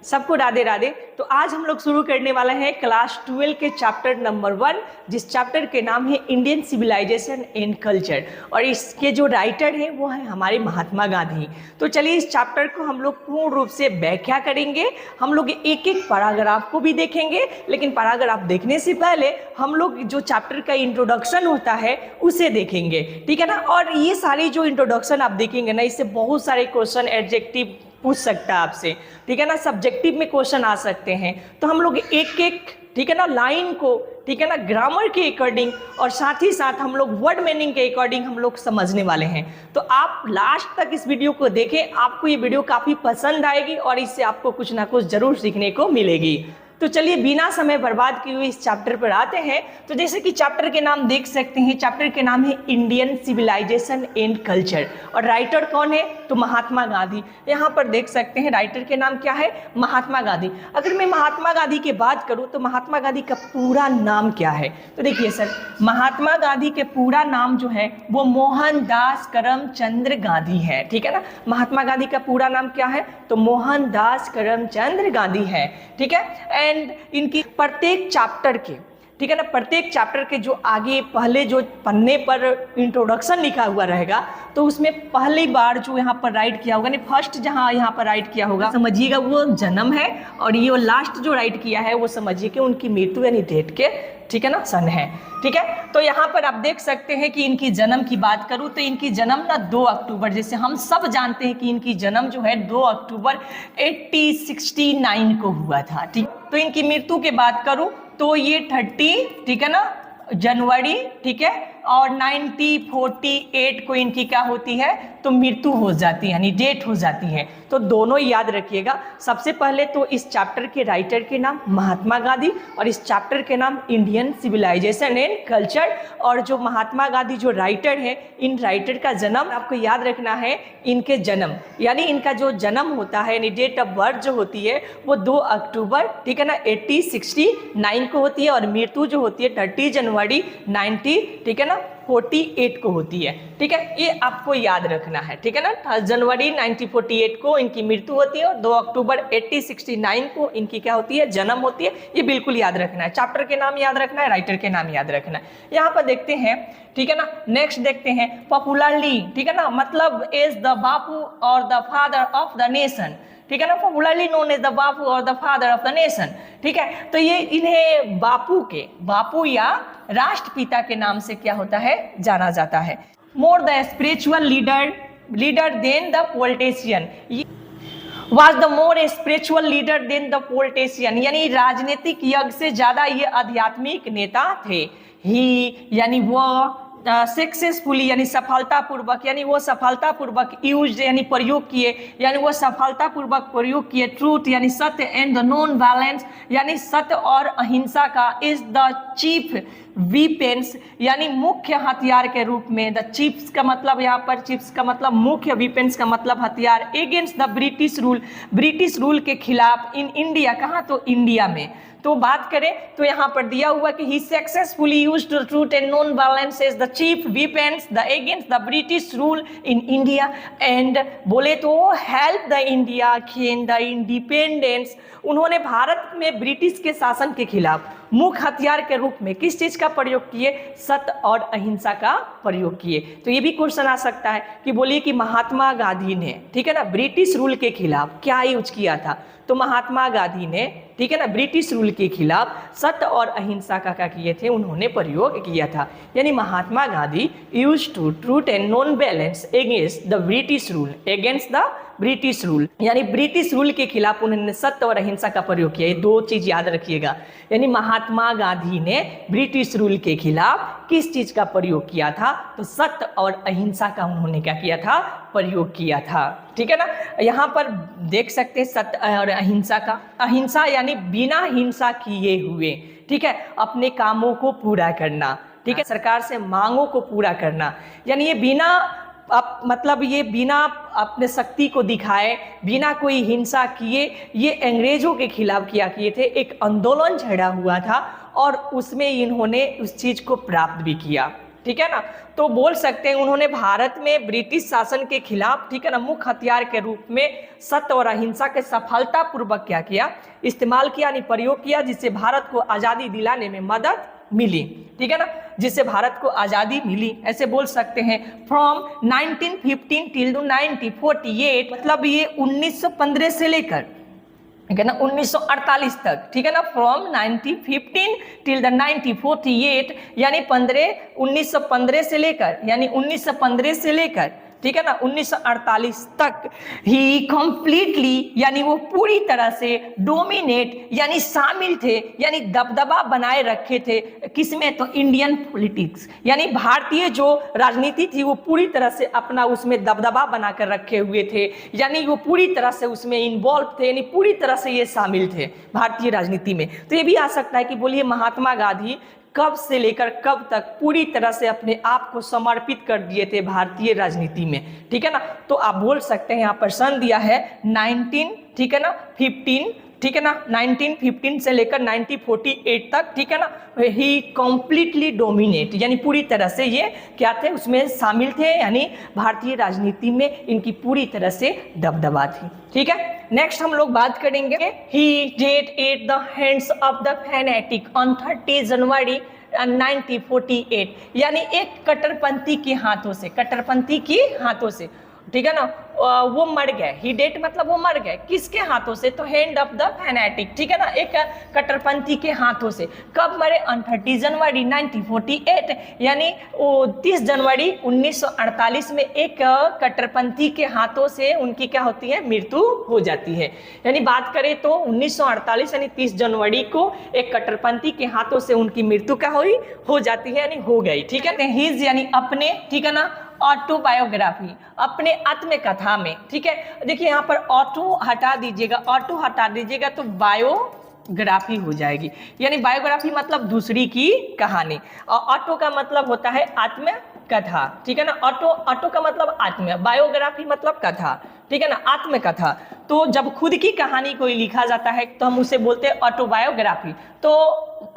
सबको राधे राधे। तो आज हम लोग शुरू करने वाला है क्लास 12 के चैप्टर नंबर 1, जिस चैप्टर के नाम है इंडियन सिविलाइजेशन एंड कल्चर, और इसके जो राइटर हैं वो है हमारे महात्मा गांधी। तो चलिए इस चैप्टर को हम लोग पूर्ण रूप से व्याख्या करेंगे। हम लोग एक एक पैराग्राफ को भी देखेंगे, लेकिन पैराग्राफ देखने से पहले हम लोग जो चैप्टर का इंट्रोडक्शन होता है उसे देखेंगे, ठीक है ना। और ये सारी जो इंट्रोडक्शन आप देखेंगे ना, इससे बहुत सारे क्वेश्चन एडजेक्टिव पूछ सकता है आपसे, ठीक है ना। सब्जेक्टिव में क्वेश्चन आ सकते हैं। तो हम लोग एक एक, ठीक है ना, लाइन को, ठीक है ना, ग्रामर के अकॉर्डिंग और साथ ही साथ हम लोग वर्ड मीनिंग के अकॉर्डिंग हम लोग समझने वाले हैं। तो आप लास्ट तक इस वीडियो को देखें, आपको ये वीडियो काफ़ी पसंद आएगी और इससे आपको कुछ ना कुछ जरूर सीखने को मिलेगी। तो चलिए बिना समय बर्बाद किए हुए इस चैप्टर पर आते हैं। तो जैसे कि चैप्टर के नाम देख सकते हैं, चैप्टर के नाम है इंडियन सिविलाइजेशन एंड कल्चर, और राइटर कौन है तो महात्मा गांधी। यहाँ पर देख सकते हैं राइटर के नाम क्या है, महात्मा गांधी। अगर मैं महात्मा गांधी की बात करूँ तो महात्मा गांधी का पूरा नाम क्या है, तो देखिए सर, महात्मा गांधी के पूरा नाम जो है वो मोहनदास करमचंद गांधी है, ठीक है ना। महात्मा गांधी का पूरा नाम क्या है तो मोहनदास करमचंद गांधी है, ठीक है। एंड इनकी प्रत्येक चैप्टर के, ठीक है ना, प्रत्येक चैप्टर के जो आगे पहले जो पन्ने पर इंट्रोडक्शन लिखा हुआ रहेगा, तो उसमें पहली बार जो यहाँ पर राइट किया होगा, नहीं फर्स्ट जहाँ यहाँ पर राइट किया होगा, समझिएगा वो जन्म है, और ये लास्ट जो राइट किया है वो समझिए कि उनकी मृत्यु यानी डेट के, ठीक है ना, सन है, ठीक है। तो यहाँ पर आप देख सकते हैं कि इनकी जन्म की बात करूँ तो इनकी जन्म ना 2 अक्टूबर, जैसे हम सब जानते हैं कि इनकी जन्म जो है 2 अक्टूबर 1869 को हुआ था, ठीक। तो इनकी मृत्यु की बात करूँ तो ये 30, ठीक है ना, जनवरी, ठीक है, और 1948 को इनकी क्या होती है तो मृत्यु हो जाती है, यानी डेट हो जाती है। तो दोनों याद रखिएगा। सबसे पहले तो इस चैप्टर के राइटर के नाम महात्मा गांधी, और इस चैप्टर के नाम इंडियन सिविलाइजेशन एंड कल्चर। और जो महात्मा गांधी जो राइटर है, इन राइटर का जन्म आपको याद रखना है, इनके जन्म यानी इनका जो जन्म होता है यानी डेट ऑफ बर्थ जो होती है वो 2 अक्टूबर, ठीक है ना, 1869 को होती है, और मृत्यु जो होती है 30 जनवरी 90, ठीक है ना, 48 को होती है, ठीक है। ये आपको याद रखना है, ठीक है ना। जनवरी 1948 को इनकी मृत्यु होती है और 2 अक्टूबर 1869 को इनकी क्या होती है, जन्म होती है। ये बिल्कुल याद रखना है। चैप्टर के नाम याद रखना है, राइटर के नाम याद रखना है। यहाँ पर देखते हैं, ठीक है ना, नेक्स्ट देखते हैं पॉपुलरली, ठीक है ना, मतलब इज द बापू और the father of the nation, ठीक है ना, पॉपुलरली नोन एज द बापू और the father of the nation, ठीक है। तो ये इन्हें बापू या राष्ट्रपिता के नाम से क्या होता है, जाना जाता है। More the spiritual leader than the politician, was the more spiritual leader than the politician, यानी राजनीतिक यज्ञ से ज्यादा ये आध्यात्मिक नेता थे। ही यानी वो सक्सेसफुली यानी सफलतापूर्वक, यानी वो सफलतापूर्वक यूज यानी प्रयोग किए, यानी वो सफलतापूर्वक प्रयोग किए ट्रूथ यानी सत्य, एंड द नॉन वायलेंस यानी सत्य और अहिंसा का, इज द चीफ वीपेंस यानी मुख्य हथियार के रूप में। द चीफ्स का मतलब यहाँ पर, चीफ्स का मतलब मुख्य, वीपेंस का मतलब हथियार, अगेंस्ट द ब्रिटिश रूल के खिलाफ इन इंडिया, कहाँ तो इंडिया में। तो बात करें तो यहाँ पर दिया हुआ कि he successfully used truth and non violence as the chief weapons the against the British rule in India, and बोले तो help the India gain the independence. उन्होंने भारत में ब्रिटिश के शासन के खिलाफ मुख्य हथियार के रूप में किस चीज का प्रयोग किए, सत्य और अहिंसा का प्रयोग किए। तो ये भी क्वेश्चन आ सकता है कि बोलिए कि महात्मा गांधी ने, ठीक है ना, ब्रिटिश रूल के खिलाफ क्या यूज किया था, तो महात्मा गांधी ने, ठीक है ना, ब्रिटिश रूल के खिलाफ सत्य और अहिंसा का क्या किए थे, उन्होंने प्रयोग किया था। यानी Mahatma Gandhi used to truth and non violence against the British rule, against the British rule, यानी ब्रिटिश रूल के खिलाफ उन्होंने सत्य और अहिंसा का प्रयोग किया। ये 2 चीज याद रखिएगा। यानी महात्मा गांधी ने ब्रिटिश रूल के खिलाफ किस चीज का प्रयोग किया था, तो सत्य और अहिंसा का उन्होंने क्या किया था, प्रयोग किया था, ठीक है ना। यहाँ पर देख सकते हैं सत्य और अहिंसा का, अहिंसा यानी बिना हिंसा किए हुए, ठीक है, अपने कामों को पूरा करना, ठीक है, सरकार से मांगों को पूरा करना, यानी ये बिना मतलब ये बिना अपने शक्ति को दिखाए, बिना कोई हिंसा किए, ये अंग्रेजों के खिलाफ किया किए थे। एक आंदोलन छेड़ा हुआ था और उसमें इन्होंने उस चीज को प्राप्त भी किया, ठीक है ना। तो बोल सकते हैं उन्होंने भारत में ब्रिटिश शासन के खिलाफ, ठीक है ना, मुख्य हथियार के रूप में सत्य और अहिंसा के सफलतापूर्वक क्या किया, इस्तेमाल किया, यानी प्रयोग किया, जिससे भारत को आज़ादी दिलाने में मदद मिली, ठीक है ना, जिससे भारत को आज़ादी मिली, ऐसे बोल सकते हैं। फ्रॉम 1915 टिल 1948, मतलब ये 1915 से लेकर, ठीक है ना, 1948 तक, ठीक है ना, फ्रॉम 1915 टिल द 1948, यानी 1915 से लेकर, यानी 1915 से लेकर, ठीक है ना, 1948 तक ही कंप्लीटली, यानी वो पूरी तरह से डोमिनेट, यानी शामिल थे, यानी दबदबा बनाए रखे थे, किसमें, तो इंडियन पॉलिटिक्स, यानी भारतीय जो राजनीति थी वो पूरी तरह से अपना उसमें दबदबा बनाकर रखे हुए थे, यानी वो पूरी तरह से उसमें इन्वॉल्व थे, यानी पूरी तरह से ये शामिल थे भारतीय राजनीति में। तो ये भी आ सकता है कि बोलिए महात्मा गांधी कब से लेकर कब तक पूरी तरह से अपने आप को समर्पित कर दिए थे भारतीय राजनीति में, ठीक है ना। तो आप बोल सकते हैं, यहाँ पर सन दिया है 19, ठीक है ना, 15, ठीक है ना, 1915 से लेकर 1948 तक, ठीक है ना, ही कम्प्लीटली डोमिनेट, यानी पूरी तरह से ये क्या थे, उसमें शामिल थे, यानी भारतीय राजनीति में इनकी पूरी तरह से दबदबा थी, ठीक है। नेक्स्ट हम लोग बात करेंगे, he died at the hands of the fanatic on 30 January 1948, यानी एक कट्टरपंथी के हाथों से, कट्टरपंथी के हाथों से, ठीक है ना, वो मर गए, ही डेट मतलब वो मर गए, किसके हाथों से, तो हैंड ऑफ द फैनेटिक, ठीक है ना, एक कट्टरपंथी के हाथों से। कब मरे, ऑन 30 जनवरी 1948, यानी 30 जनवरी 1948 में एक कट्टरपंथी के हाथों से उनकी क्या होती है, मृत्यु हो जाती है। यानी बात करें तो 1948 यानी 30 जनवरी को एक कट्टरपंथी के हाथों से उनकी मृत्यु क्या हुई, हो जाती है, यानी हो गई, ठीक है। हिज यानी अपने, ठीक है ना, ऑटोबायोग्राफी, अपने आत्मकथा में, ठीक है। देखिए यहाँ पर ऑटो हटा दीजिएगा, ऑटो हटा दीजिएगा तो बायोग्राफी हो जाएगी, यानी बायोग्राफी मतलब दूसरी की कहानी, और ऑटो का मतलब होता है आत्मकथा, ठीक है ना, ऑटो का मतलब आत्म, बायोग्राफी मतलब कथा, ठीक है ना, आत्मकथा। तो जब खुद की कहानी कोई लिखा जाता है तो हम उसे बोलते हैं ऑटोबायोग्राफी। तो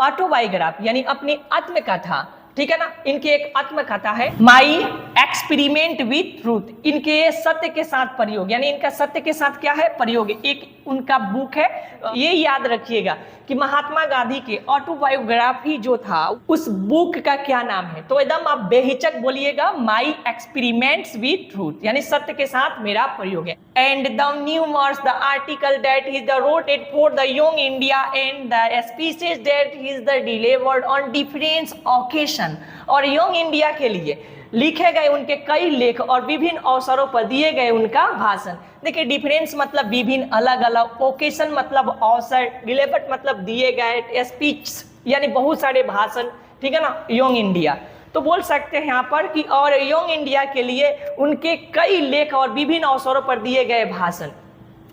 ऑटोबायोग्राफी यानी अपनी आत्मकथा, ठीक है ना, इनकी एक आत्मकथा है, माई एक्सपेरिमेंट विथ ट्रूथ, इनके सत्य के साथ प्रयोग, यानी इनका सत्य के साथ क्या है, प्रयोग, एक उनका बुक है। ये याद रखिएगा कि महात्मा गांधी के ऑटोबायोग्राफी जो था उस बुक का क्या नाम है, तो एकदम आप बेहिचक बोलिएगा, माई एक्सपेरिमेंट्स विथ ट्रूथ, यानी सत्य के साथ मेरा प्रयोग है। And the numerals the article that is the wrote it for the young India and the speeches that is the delivered on different occasion, और यंग इंडिया के लिए लिखे गए उनके कई लेख और विभिन्न अवसरों पर दिए गए उनका भाषण। देखिए डिफरेंस मतलब विभिन्न, अलग अलग, ओकेशन मतलब अवसर, डिलीवर्ड मतलब दिए गए, स्पीच यानी बहुत सारे भाषण, ठीक है ना, यंग इंडिया। तो बोल सकते हैं यहाँ पर कि और यंग इंडिया के लिए उनके कई लेख और विभिन्न अवसरों पर दिए गए भाषण।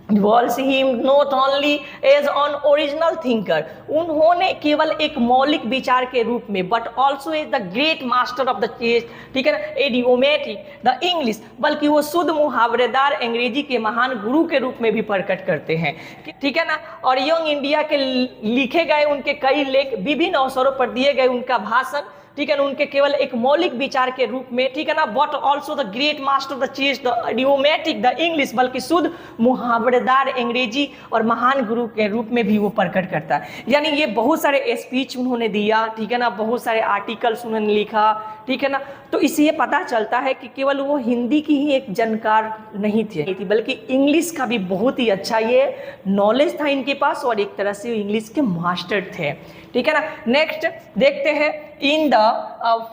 was him not only as an original thinker, उन्होंने केवल एक मौलिक विचार के रूप में, but also as the great master of the chest, ठीक है ना, एडियोमेटिक द इंग्लिश, बल्कि वो शुद्ध मुहावरेदार अंग्रेजी के महान गुरु के रूप में भी प्रकट करते हैं, ठीक है ना। और यंग इंडिया के लिखे गए उनके कई लेख, विभिन्न अवसरों पर दिए गए उनका भाषण, ठीक है ना, उनके केवल एक मौलिक विचार के रूप में, ठीक है ना, but also the great master the chest the idiomatic the English, बल्कि शुद्ध मुहावरेदार अंग्रेजी और महान गुरु के रूप में भी वो प्रकट करता है। यानी ये बहुत सारे स्पीच उन्होंने दिया, ठीक है ना, बहुत सारे आर्टिकल्स उन्होंने लिखा, ठीक है ना। तो इससे पता चलता है कि केवल वो हिंदी की ही एक जानकार नहीं थी, बल्कि इंग्लिश का भी बहुत ही अच्छा ये नॉलेज था इनके पास, और एक तरह से इंग्लिश के मास्टर थे, ठीक है ना। नेक्स्ट देखते हैं, in the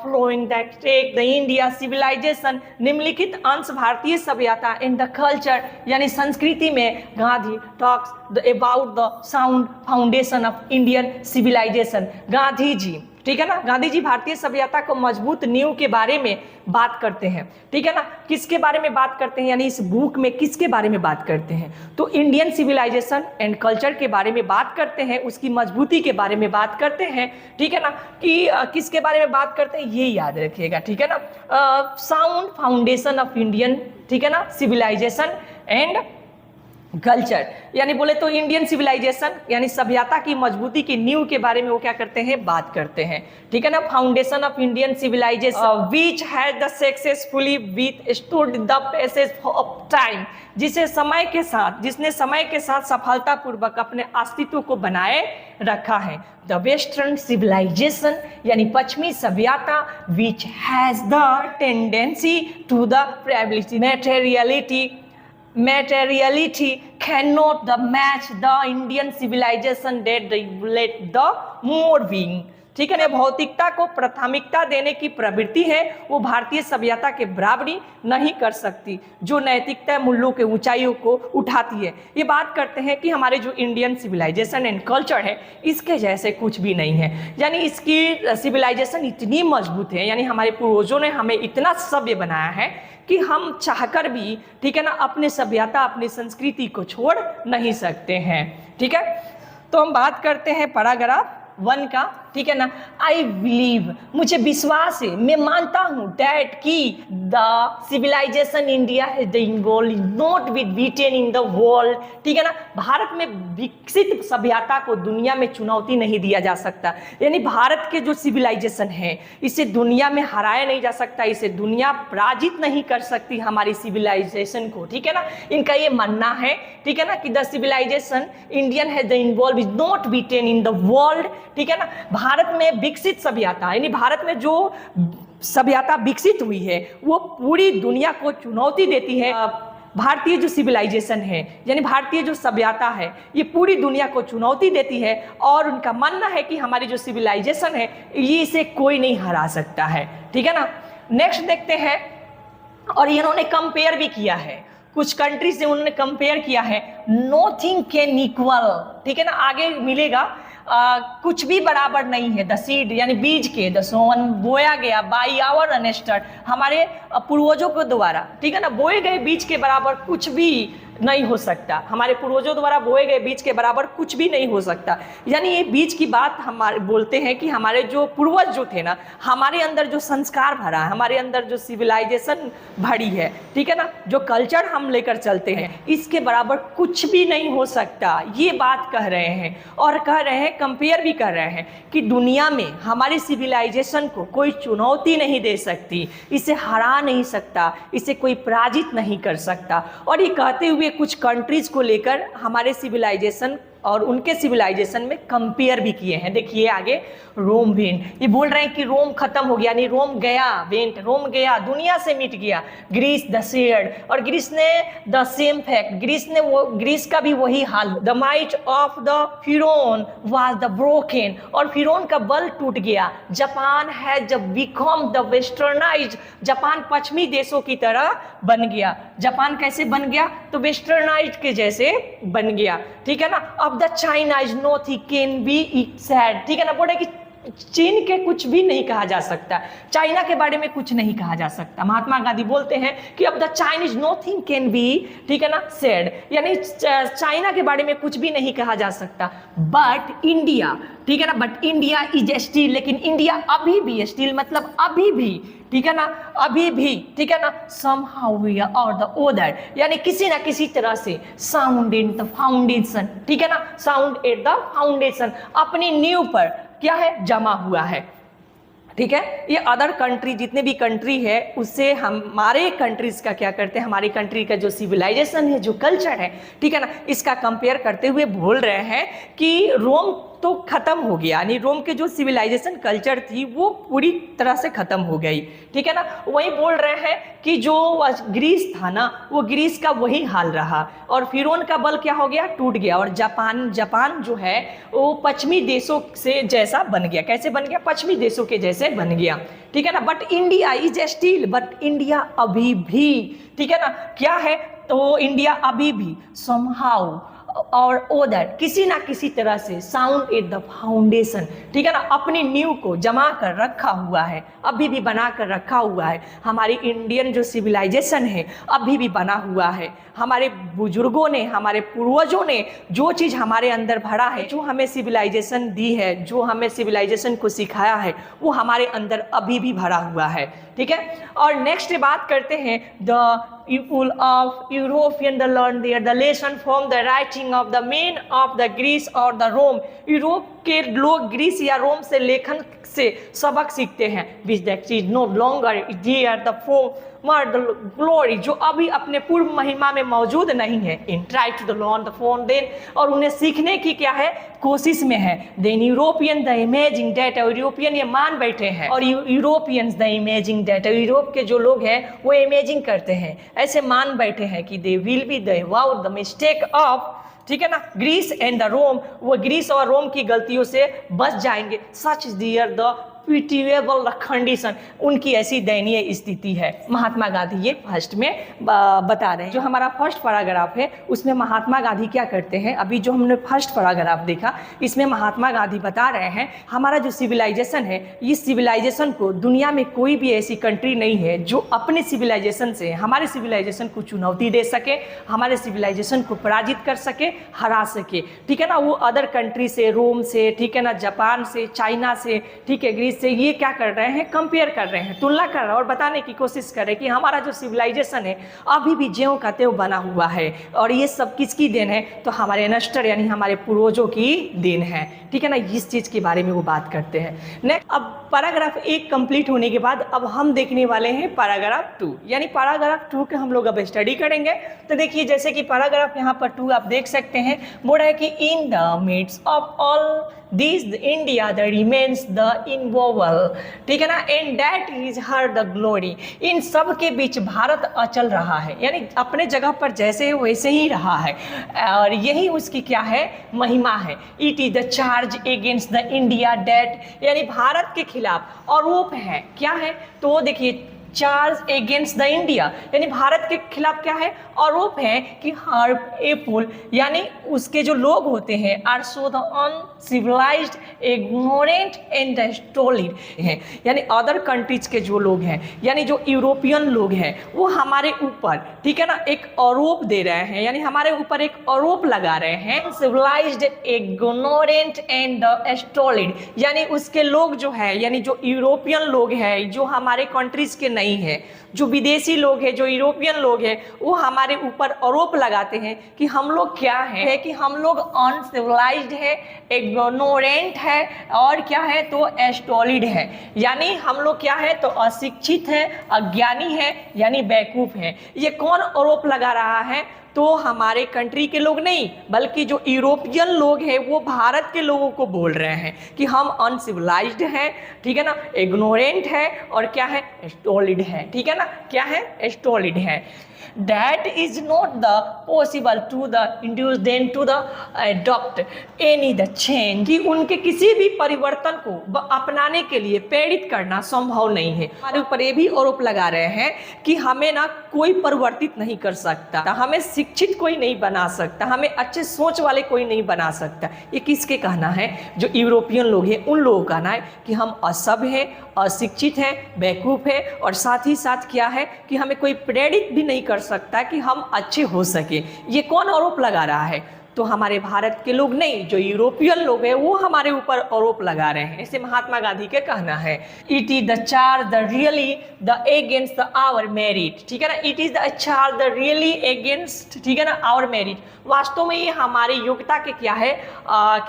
flowing that take the India civilisation, निम्नलिखित अंश भारतीय सभ्यता इन द कल्चर, यानी संस्कृति में Gandhi talks about the sound foundation of Indian civilization. Gandhi ji, ठीक है ना, गांधी जी भारतीय सभ्यता को मजबूत नींव के बारे में बात करते हैं, ठीक है ना। किसके बारे में बात करते हैं, यानी इस बुक में किसके बारे में बात करते हैं, तो इंडियन सिविलाइजेशन एंड कल्चर के बारे में बात करते हैं, उसकी मजबूती के बारे में बात करते हैं, ठीक है ना, कि किसके बारे में बात करते हैं ये याद रखिएगा, ठीक है ना, साउंड फाउंडेशन ऑफ इंडियन, ठीक है ना, सिविलाइजेशन एंड कल्चर यानी बोले तो इंडियन सिविलाइजेशन यानी सभ्यता की मजबूती की नींव के बारे में वो क्या करते हैं, बात करते हैं, ठीक है ना। Foundation of Indian civilization which has the successfully withstood the passage of time, जिसने समय के साथ सफलतापूर्वक अपने अस्तित्व को बनाए रखा है। द वेस्टर्न सिविलाइजेशन यानी पश्चिमी सभ्यता which has the tendency to the materiality cannot the match the Indian civilization that regulate the more being, ठीक है ना। भौतिकता को प्राथमिकता देने की प्रवृत्ति है वो भारतीय सभ्यता के बराबरी नहीं कर सकती जो नैतिकता मूल्यों के ऊंचाइयों को उठाती है। ये बात करते हैं कि हमारे जो इंडियन सिविलाइजेशन एंड कल्चर है इसके जैसे कुछ भी नहीं है, यानी इसकी सिविलाइजेशन इतनी मजबूत है, यानी हमारे पूर्वजों ने हमें इतना सभ्य बनाया है कि हम चाहकर भी, ठीक है ना, अपने सभ्यता अपनी संस्कृति को छोड़ नहीं सकते हैं, ठीक है। तो हम बात करते हैं पैराग्राफ 1 का, ठीक है ना। आई बिलीव, मुझे विश्वास है, मैं मानता हूँ डैट कि द सिविलाइजेशन इंडिया है the involve is not be beaten in the world, ठीक है ना। भारत में विकसित सभ्यता को दुनिया में चुनौती नहीं दिया जा सकता, यानी भारत के जो सिविलाइजेशन है इसे दुनिया में हराया नहीं जा सकता, इसे दुनिया पराजित नहीं कर सकती हमारी सिविलाइजेशन को, ठीक है ना। इनका ये मानना है, ठीक है ना, कि द सिविलाइजेशन इंडियन है the involve is not beaten in the world, ठीक है ना। भारत में विकसित सभ्यता यानी भारत में जो सभ्यता विकसित हुई है वो पूरी दुनिया को चुनौती देती है। भारतीय जो सिविलाइजेशन है यानी भारतीय जो सभ्यता है ये पूरी दुनिया को चुनौती देती है और उनका मानना है कि हमारी जो सिविलाइजेशन है ये इसे कोई नहीं हरा सकता है, ठीक है ना। नेक्स्ट देखते हैं, और इन्होंने कंपेयर भी किया है कुछ कंट्री से, उन्होंने कंपेयर किया है नोथिंग कैन इक्वल, ठीक है ना, आगे मिलेगा। कुछ भी बराबर नहीं है द सीड यानी बीज के द सोवन बोया गया बाई आवर अनेस्टर, हमारे पूर्वजों के द्वारा, ठीक है ना, बोए गए बीज के बराबर कुछ भी नहीं हो सकता, हमारे पूर्वजों द्वारा बोए गए बीज के बराबर कुछ भी नहीं हो सकता। यानी ये बीज की बात हमारे बोलते हैं कि हमारे जो पूर्वज जो थे ना, हमारे अंदर जो संस्कार भरा है, हमारे अंदर जो सिविलाइजेशन भरी है, ठीक है ना, जो कल्चर हम लेकर चलते हैं इसके बराबर कुछ भी नहीं हो सकता, ये बात कह रहे हैं। और कह रहे हैं, कंपेयर भी कर रहे हैं कि दुनिया में हमारे सिविलाइजेशन को कोई चुनौती नहीं दे सकती, इसे हरा नहीं सकता, इसे कोई पराजित नहीं कर सकता। और ये कहते हुए कुछ कंट्रीज को लेकर हमारे सिविलाइजेशन और उनके सिविलाइजेशन में कंपेयर भी किए हैं। देखिए आगे, रोम वेंट, ये बोल रहे हैं कि रोम खत्म हो गया, यानी रोम गया, वेंट रोम गया, दुनिया से मिट गया। ग्रीस द शेयर्ड, और ग्रीस ने द सेम फैक्ट, ग्रीस का भी वही हाल। द माइट ऑफ द फिरौन वाज द ब्रोकन, और फिरौन का बल टूट गया। Japan has become the westernised, Japan पश्चिमी देशों की तरह बन गया। जापान कैसे बन गया? तो वेस्टर्नाइज्ड के जैसे बन गया, ठीक है ना। अब the China is nothing can be sad, ठीक है ना, बोले कि चीन के कुछ भी नहीं कहा जा सकता, चाइना के बारे में कुछ नहीं कहा जा सकता। महात्मा गांधी बोलते हैं कि अब the Chinese nothing can be, ठीक है ना, सैड, यानी चाइना के बारे में कुछ भी नहीं कहा जा सकता। बट इंडिया, ठीक है ना, बट इंडिया इज स्टिल, लेकिन इंडिया अभी भी, स्टिल मतलब अभी भी, ठीक है ना, अभी भी, ठीक है ना, somehow we are or the other, यानी किसी ना किसी तरह से साउंड इन द फाउंडेशन, ठीक है ना, साउंड एट द फाउंडेशन, अपनी नींव पर क्या है, जमा हुआ है, ठीक है। ये अदर कंट्री, जितने भी कंट्री है उससे हमारे कंट्रीज का क्या करते हैं, हमारी कंट्री का जो सिविलाइजेशन है, जो कल्चर है, ठीक है ना, इसका कंपेयर करते हुए बोल रहे हैं कि रोम तो खत्म हो गया, यानी रोम के जो सिविलाइजेशन कल्चर थी वो पूरी तरह से खत्म हो गई, ठीक है ना। वही बोल रहे हैं कि जो ग्रीस था ना, वो ग्रीस का वही हाल रहा, और फिरौन का बल क्या हो गया, टूट गया। और जापान जो है वो पश्चिमी देशों से जैसा बन गया। कैसे बन गया? पश्चिमी देशों के जैसे बन गया, ठीक है ना। But India is still, but India अभी भी, ठीक है ना, क्या है, तो इंडिया अभी भी somehow और ओदर किसी ना किसी तरह से साउंड एट द फाउंडेशन, ठीक है ना, अपनी नींव को जमा कर रखा हुआ है, अभी भी बना कर रखा हुआ है। हमारी इंडियन जो सिविलाइजेशन है अभी भी बना हुआ है। हमारे बुजुर्गों ने, हमारे पूर्वजों ने जो चीज़ हमारे अंदर भरा है, जो हमें सिविलाइजेशन दी है, जो हमें सिविलाइजेशन को सिखाया है, वो हमारे अंदर अभी भी भरा हुआ है, ठीक है। और नेक्स्ट बात करते हैं the people of European the learn their the lesson from the writing of the men of the Greece और the Rome। यूरोप के लोग ग्रीस या रोम से लेखन से सबक सीखते हैं। which that is no longer dear the former the glory, जो अभी अपने पूर्व महिमा में मौजूद नहीं है। in try to the learn the from then, और उन्हें सीखने की क्या है, कोशिश में है। then European the imaging that, European ये मान बैठे हैं, और Europeans the imaging that, Europe के जो लोग हैं वो इमेजिंग करते हैं, ऐसे मान बैठे हैं कि they will be the wow the mistake of, ठीक है ना, ग्रीस एंड द रोम, वो ग्रीस और रोम की गलतियों से बच जाएंगे। सच दियर द पिटिएबल कंडीशन, उनकी ऐसी दयनीय स्थिति है। महात्मा गांधी ये फर्स्ट में बता रहे हैं। जो हमारा फर्स्ट पैराग्राफ है उसमें महात्मा गांधी क्या करते हैं, अभी जो हमने फर्स्ट पैराग्राफ देखा इसमें महात्मा गांधी बता रहे हैं हमारा जो सिविलाइजेशन है, इस सिविलाइजेशन को दुनिया में कोई भी ऐसी कंट्री नहीं है जो अपने सिविलाइजेशन से हमारे सिविलाइजेशन को चुनौती दे सके, हमारे सिविलाइजेशन को पराजित कर सके, हरा सके, ठीक है ना। वो अदर कंट्री से, रोम से, ठीक है ना, जापान से, चाइना से, ठीक है, ग्रीस से, ये क्या कर रहे हैं, कंपेयर कर रहे हैं, तुलना कर रहे हैं और बताने की कोशिश कर रहे हैं कि हमारा जो सिविलाइजेशन है अभी भी ज्यों का त्यों बना हुआ है। और ये सब किसकी देन है, तो हमारे एनेस्टर यानी हमारे पूर्वजों की देन है, ठीक है ना। इस चीज़ के बारे में वो बात करते हैं। नेक्स्ट, अब पैराग्राफ 1 कंप्लीट होने के बाद अब हम देखने वाले हैं पैराग्राफ 2, यानी पैराग्राफ 2 के हम लोग अब स्टडी करेंगे। तो देखिए जैसे कि पैराग्राफ यहाँ पर 2 आप देख सकते हैं, बोल रहा है कि in the midst of all this India the remains the involved, ठीक है ना, and that is her the glory. इन सब के बीच भारत अचल रहा है, यानी अपने जगह पर जैसे है वैसे ही रहा है, और यही उसकी क्या है, महिमा है। It is the charge against the India that, यानी भारत के खिलाफ आरोप है, क्या है, तो देखिए चार्ज अगेंस्ट द इंडिया, यानी भारत के खिलाफ क्या है, आरोप है कि हार्मफुल, यानी उसके जो लोग होते हैं are so the uncivilized, ignorant and stolid हैं, यानी अदर कंट्रीज के जो लोग हैं, यानी जो यूरोपियन लोग हैं, वो हमारे ऊपर, ठीक है ना, एक आरोप दे रहे हैं, यानी हमारे ऊपर एक आरोप लगा रहे हैं, अनसिविलाइज्ड, इग्नोरेंट एंड स्टोलिड, यानी उसके लोग जो है, यानी जो यूरोपियन लोग हैं, जो हमारे कंट्रीज के नहीं है, जो विदेशी लोग हैं, जो यूरोपियन लोग हैं, वो हमारे ऊपर आरोप लगाते हैं कि हम लोग क्या है कि हम लोग अनसिविलाइज्ड है, इग्नोरेंट है, और क्या है तो स्टोलिड है, यानी हम लोग क्या है तो अशिक्षित है, अज्ञानी है, यानी बेवकूफ है। ये कौन आरोप लगा रहा है, तो हमारे कंट्री के लोग नहीं, बल्कि जो यूरोपियन लोग हैं वो भारत के लोगों को बोल रहे हैं कि हम अनसिविलाइज्ड हैं, ठीक है ना, इग्नोरेंट है, और क्या है, स्टोलिड है, ठीक है ना, क्या है, स्टोलिड है। That is not the possible to the induce them to the adopt any the change, कि उनके किसी भी परिवर्तन को अपनाने के लिए प्रेरित करना संभव नहीं है। हमारे ऊपर ये भी आरोप लगा रहे हैं कि हमें ना कोई परिवर्तित नहीं कर सकता, हमें शिक्षित कोई नहीं बना सकता, हमें अच्छे सोच वाले कोई नहीं बना सकता। ये किसके कहना है, जो यूरोपियन लोग हैं उन लोगों का कहना है कि हम असभ्य हैं, अशिक्षित हैं, बेवकूफ़ है, और साथ ही साथ क्या है कि हमें कोई प्रेरित भी नहीं कर सकता कि हम अच्छे हो सके। ये कौन आरोप लगा रहा है, तो हमारे भारत के लोग नहीं, जो यूरोपियन लोग हैं वो हमारे ऊपर आरोप लगा रहे हैं। ऐसे महात्मा गांधी का कहना है। It is the charge the really the against the our merit, ठीक है ना, it is the charge the really against, ठीक है ना, आवर मेरिट, वास्तव में ये हमारी योग्यता के क्या है,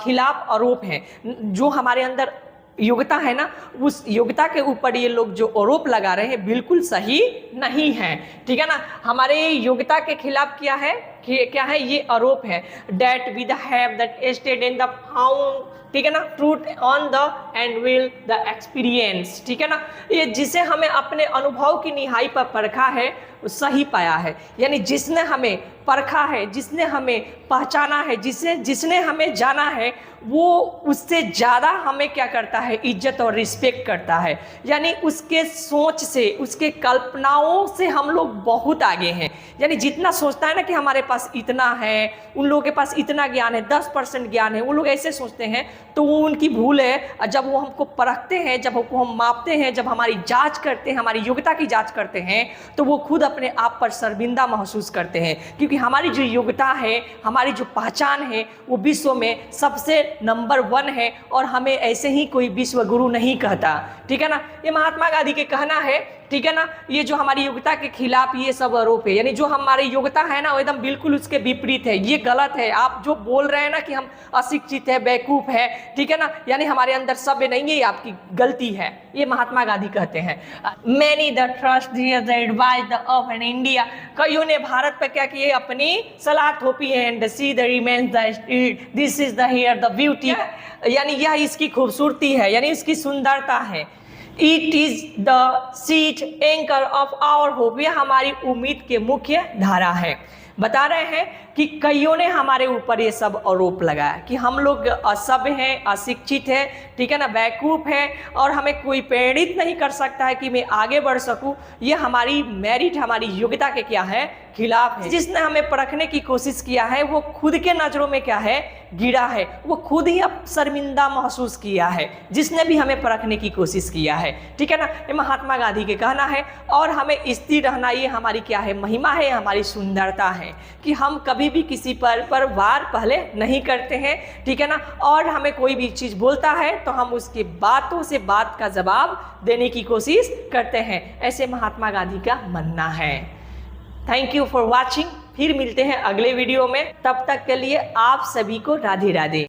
खिलाफ आरोप है। जो हमारे अंदर योग्यता है ना, उस योग्यता के ऊपर ये लोग जो आरोप लगा रहे हैं बिल्कुल सही नहीं है, ठीक है ना। हमारे योग्यता के खिलाफ क्या है, क्या है, ये आरोप है। That we have that stayed in the found, ठीक है ना, truth on the end will the experience, ठीक है ना, ये जिसे हमें अपने अनुभव की निहाई पर परखा है सही पाया है, यानी जिसने हमें परखा है, जिसने हमें पहचाना है, जिसने हमें जाना है, वो उससे ज़्यादा हमें क्या करता है, इज्जत और रिस्पेक्ट करता है, यानी उसके सोच से, उसके कल्पनाओं से हम लोग बहुत आगे हैं। यानी जितना सोचता है ना कि हमारे पास इतना है, उन लोगों के पास इतना ज्ञान है, 10% ज्ञान है, वो लोग ऐसे सोचते हैं, तो वो उनकी भूल है। और जब वो हमको परखते हैं, जब हमको हम मापते हैं, जब हमारी जांच करते हैं, हमारी योग्यता की जांच करते हैं, तो वो खुद अपने आप पर शर्मिंदा महसूस करते हैं, क्योंकि हमारी जो योग्यता है, हमारी जो पहचान है, वो विश्व में सबसे नंबर 1 है, और हमें ऐसे ही कोई विश्व गुरु नहीं कहता, ठीक है ना। ये महात्मा गांधी के कहना है, ठीक है ना। ये जो हमारी योग्यता के खिलाफ ये सब आरोप है, यानी जो हमारी योग्यता है ना, वो एकदम बिल्कुल उसके विपरीत है, ये गलत है। आप जो बोल रहे हैं ना कि हम अशिक्षित है, बेवकूफ है, ठीक है ना, यानी हमारे अंदर सभ्य नहीं है, ये आपकी गलती है, ये महात्मा गांधी कहते हैं। Many the thrust the advice the of an India, कईयों ने भारत पर क्या किए, अपनी सलाह थोपी है। And see the remains the street, this is the here the beauty, यानी यह इसकी खूबसूरती है, यानी इसकी सुंदरता है। It is the sheet anchor of our hope, यह हमारी उम्मीद के मुख्य धारा है। बता रहे हैं कि कईयों ने हमारे ऊपर ये सब आरोप लगाया कि हम लोग असभ्य हैं, अशिक्षित हैं, ठीक है ना, बेवकूफ़ हैं, और हमें कोई प्रेरित नहीं कर सकता है कि मैं आगे बढ़ सकूं। ये हमारी मेरिट, हमारी योग्यता के क्या है, खिलाफ है। जिसने हमें परखने की कोशिश किया है, वो खुद के नज़रों में क्या है, गिरा है, वो खुद ही अब शर्मिंदा महसूस किया है, जिसने भी हमें परखने की कोशिश किया है, ठीक है ना। ये महात्मा गांधी के कहना है, और हमें स्थिर रहना, ये हमारी क्या है, महिमा है, हमारी सुंदरता है, कि हम कभी भी किसी पर वार पहले नहीं करते हैं, ठीक है ना। और हमें कोई भी चीज़ बोलता है तो हम उसकी बातों से बात का जवाब देने की कोशिश करते हैं, ऐसे महात्मा गांधी का मानना है। थैंक यू फॉर वॉचिंग, फिर मिलते हैं अगले वीडियो में, तब तक के लिए आप सभी को राधे राधे।